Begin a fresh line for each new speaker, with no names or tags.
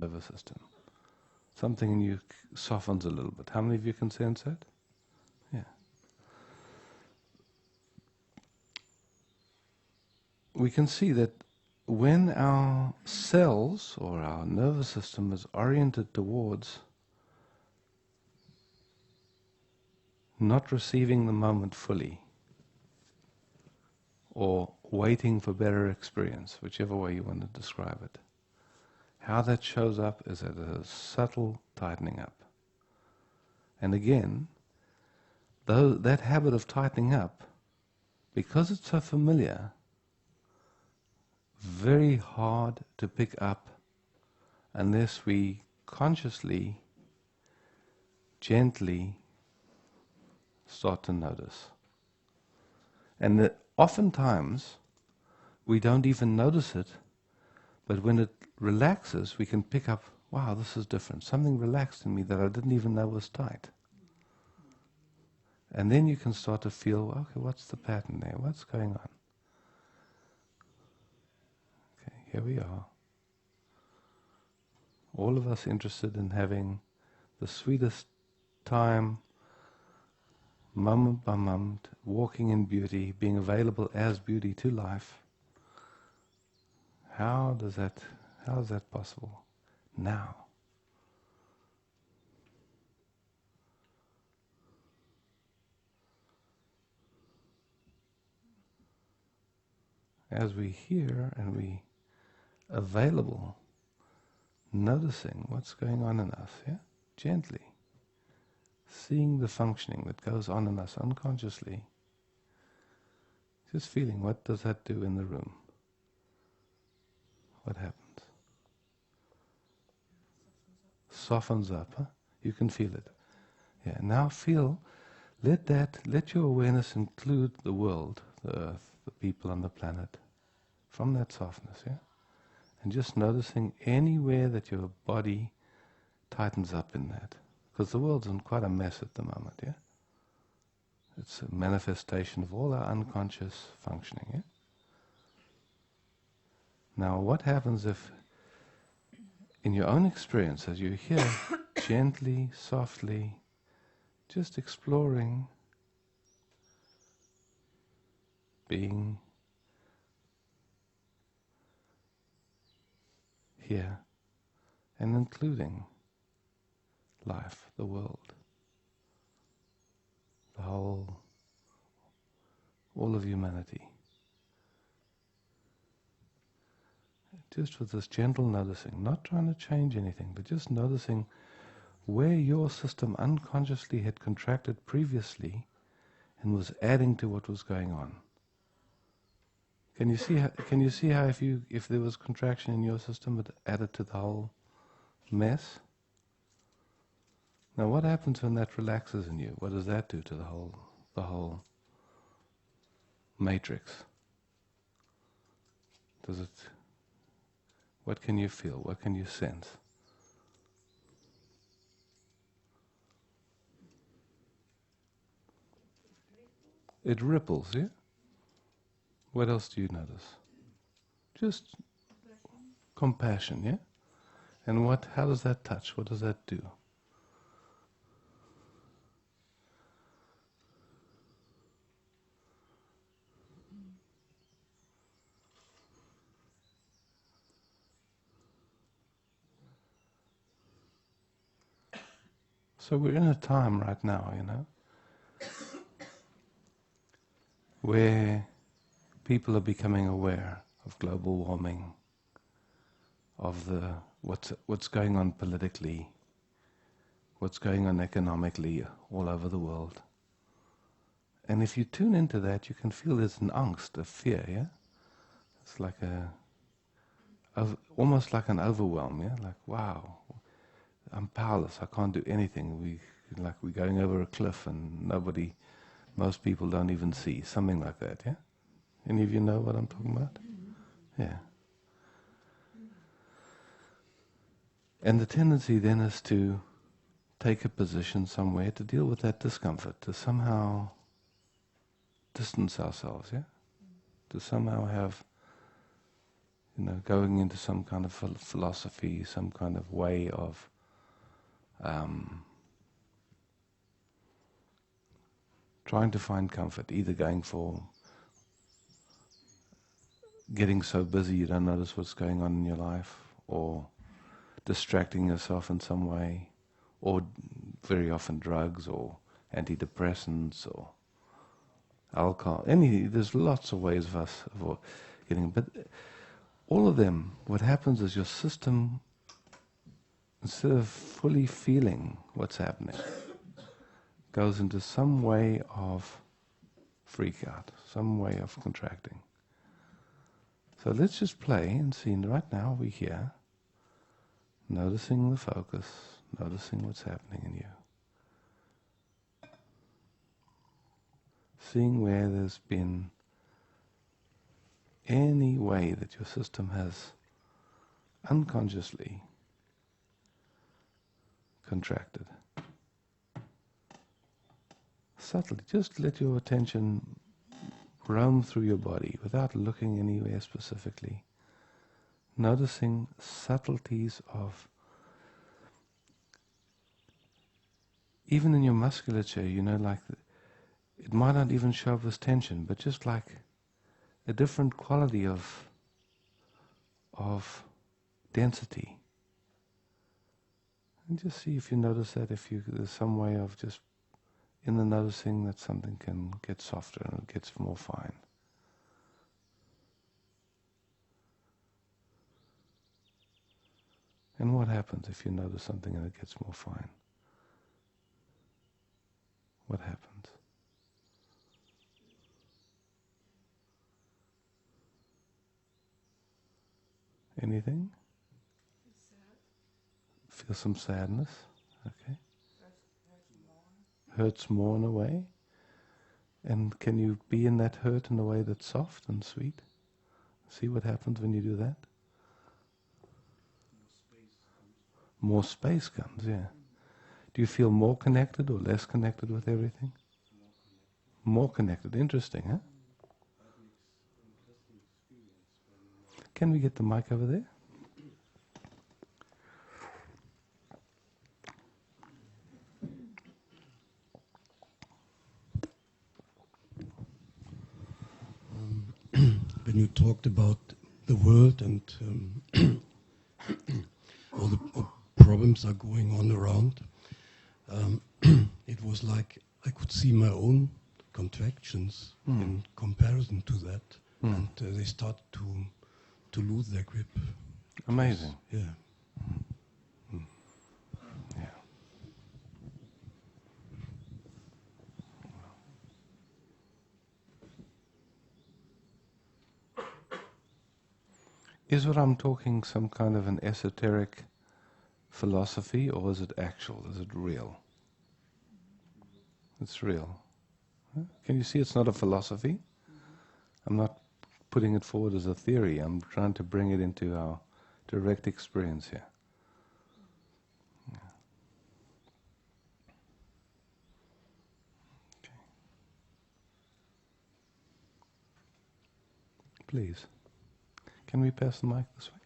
nervous system. Something in you softens a little bit. How many of you can sense that? Yeah. We can see that when our cells or our nervous system is oriented towards not receiving the moment fully, or waiting for better experience, whichever way you want to describe it, how that shows up is at a subtle tightening up. And again, though that habit of tightening up, because it's so familiar, very hard to pick up unless we consciously, gently start to notice. And that oftentimes we don't even notice it, but when it relaxes, we can pick up, wow, this is different. Something relaxed in me that I didn't even know was tight. And then you can start to feel, okay, what's the pattern there? What's going on? Okay, here we are. All of us interested in having the sweetest time, moment by moment, walking in beauty, being available as beauty to life. How is that possible now? As we hear and we available, noticing what's going on in us, yeah? Gently. Seeing the functioning that goes on in us unconsciously. Just feeling, what does that do in the room? What happens? Softens up, huh? You can feel it. Yeah, now feel, let your awareness include the world, the earth, the people on the planet, from that softness, yeah? And just noticing anywhere that your body tightens up in that. Because the world's in quite a mess at the moment, yeah? It's a manifestation of all our unconscious functioning, yeah? Now, what happens if, in your own experience, as you hear, gently, softly, just exploring, being here, and including life, the world, the whole, all of humanity. Just with this gentle noticing, not trying to change anything, but just noticing where your system unconsciously had contracted previously and was adding to what was going on. Can you see how if there was contraction in your system, it added to the whole mess? Now, what happens when that relaxes in you? What does that do to the whole matrix? What can you feel? What can you sense? It ripples, yeah? What else do you notice? Just compassion, yeah? And how does that touch? What does that do? So we're in a time right now, where people are becoming aware of global warming, of what's going on politically, what's going on economically all over the world. And if you tune into that, you can feel there's an angst, a fear, yeah? It's like almost like an overwhelm, yeah? Like, wow, I'm powerless, I can't do anything. We're going over a cliff and most people don't even see, something like that, yeah? Any of you know what I'm talking about? Yeah. And the tendency then is to take a position somewhere to deal with that discomfort, to somehow distance ourselves, yeah? To somehow have going into some kind of philosophy, some kind of way of trying to find comfort, either going for getting so busy you don't notice what's going on in your life, or distracting yourself in some way, or very often drugs or antidepressants or alcohol. There's lots of ways of us getting, but all of them, what happens is your system, instead of fully feeling what's happening, goes into some way of freak out, some way of contracting. So let's just play and see. Right now we're here, noticing the focus, noticing what's happening in you. Seeing where there's been any way that your system has unconsciously contracted. Subtly, just let your attention roam through your body without looking anywhere specifically. Noticing subtleties of, even in your musculature, like it might not even show up as tension, but just like a different quality of density. And just see if you notice that, there's some way of just in the noticing that something can get softer and it gets more fine. And what happens if you notice something and it gets more fine? What happens? Anything? Feel some sadness? Okay. Hurts more in a way? And can you be in that hurt in a way that's soft and sweet? See what happens when you do that? More space comes, yeah. Do you feel more connected or less connected with everything? More connected. Interesting, huh? Can we get the mic over there?
When you talked about the world and all the problems are going on around, it was like I could see my own contractions in comparison to that, and they start to lose their grip.
Amazing.
Yeah.
Yeah. Is what I'm talking some kind of an esoteric philosophy, or is it actual? Is it real? It's real. Huh? Can you see it's not a philosophy? I'm not putting it forward as a theory. I'm trying to bring it into our direct experience here. Yeah. Okay. Please. Can we pass the mic this way?